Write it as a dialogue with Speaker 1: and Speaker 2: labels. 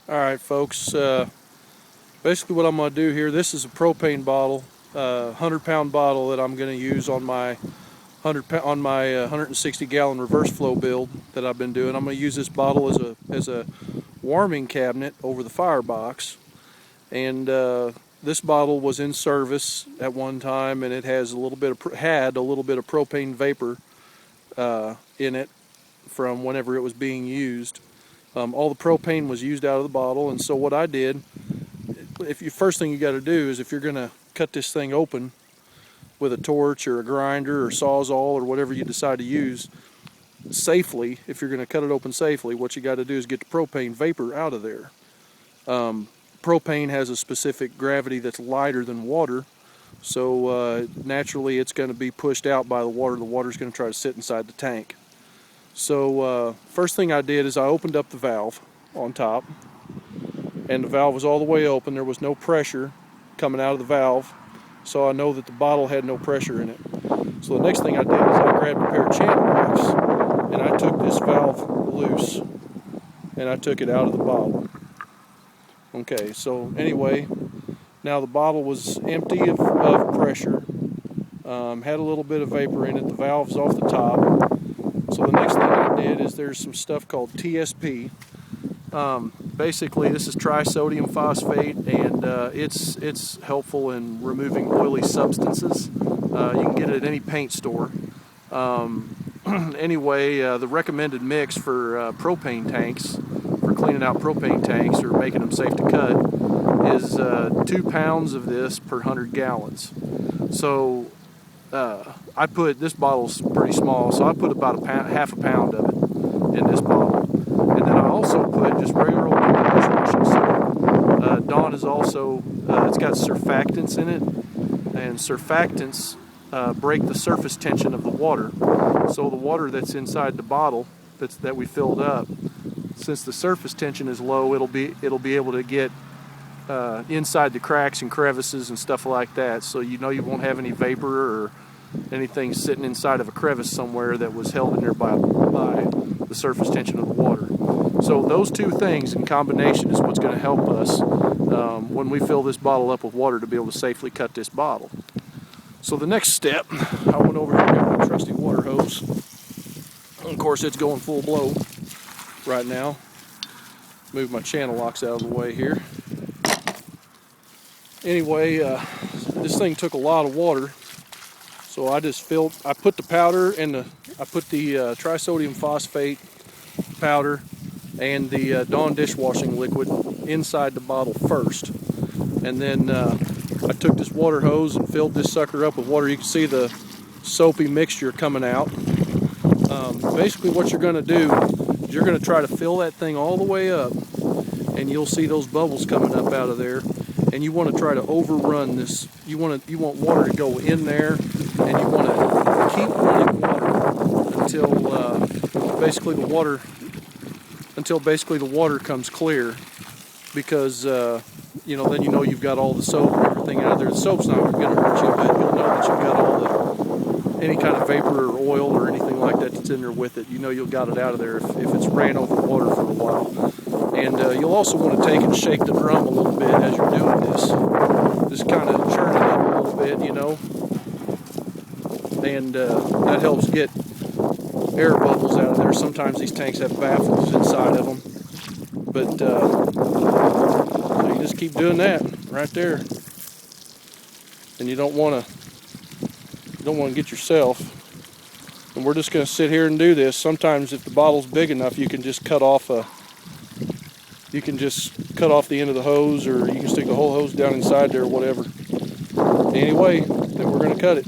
Speaker 1: Alright folks, basically what I'm going to do here, this is a propane bottle, 100-pound bottle that I'm going to use on my 160 gallon reverse flow build that I've been doing. I'm going to use this bottle as a warming cabinet over the firebox, and this bottle was in service at one time, and it has had a little bit of propane vapor in it from whenever it was being used. All the propane was used out of the bottle, and so what I did, first thing you got to do is, if you're going to cut this thing open with a torch or a grinder or sawzall or whatever you decide to use safely, if you're going to cut it open safely, what you got to do is get the propane vapor out of there. Propane has a specific gravity that's lighter than water, so naturally it's going to be pushed out by the water. The water's going to try to sit inside the tank. So first thing I did is I opened up the valve on top, and the valve was all the way open. There was no pressure coming out of the valve, so I know that the bottle had no pressure in it. So the next thing I did is I grabbed a pair of channel locks, and I took this valve loose, and I took it out of the bottle. Okay, so anyway, now the bottle was empty of pressure, had a little bit of vapor in it. The valve's off the top. So the next thing I did is there's some stuff called TSP. Basically, this is trisodium phosphate, and it's helpful in removing oily substances. You can get it at any paint store. Anyway, the recommended mix for propane tanks, for cleaning out propane tanks or making them safe to cut, is 2 pounds of this per 100 gallons. So I put, this bottle's pretty small, so I put about half a pound of it in this bottle. And then I also put just regular old dishwashing soap. Dawn is also, it's got surfactants in it, and surfactants break the surface tension of the water. So the water that's inside the bottle that we filled up, since the surface tension is low, it'll be able to get inside the cracks and crevices and stuff like that. So you know you won't have any vapor or anything sitting inside of a crevice somewhere that was held in there by the surface tension of the water. So those two things in combination is what's going to help us when we fill this bottle up with water to be able to safely cut this bottle. So the next step, I went over here and got my trusty water hose. And of course it's going full blow right now. Move my channel locks out of the way here. Anyway, this thing took a lot of water, so I put the powder and I put the trisodium phosphate powder and the Dawn dishwashing liquid inside the bottle first, and then I took this water hose and filled this sucker up with water. You can see the soapy mixture coming out. Basically what you're going to do is you're going to try to fill that thing all the way up, and you'll see those bubbles coming up out of there. And you want to try to overrun this. You want water to go in there, and you want to keep running water until basically the water comes clear, because then you know you've got all the soap and everything out there. The soap's not going to hurt you, but you'll know that you've got any kind of vapor or oil or anything like that that's in there with it. You know you've got it out of there if it's ran over water for a while. And you'll also want to take and shake the drum a little bit as you're doing this. Just kind of churn it up a little bit, and that helps get air bubbles out of there. Sometimes these tanks have baffles inside of them, but so you just keep doing that right there, and you don't want to get yourself. And we're just going to sit here and do this. Sometimes if the bottle's big enough, you can just cut off the end of the hose, or you can stick the whole hose down inside there or whatever. Anyway, then we're going to cut it.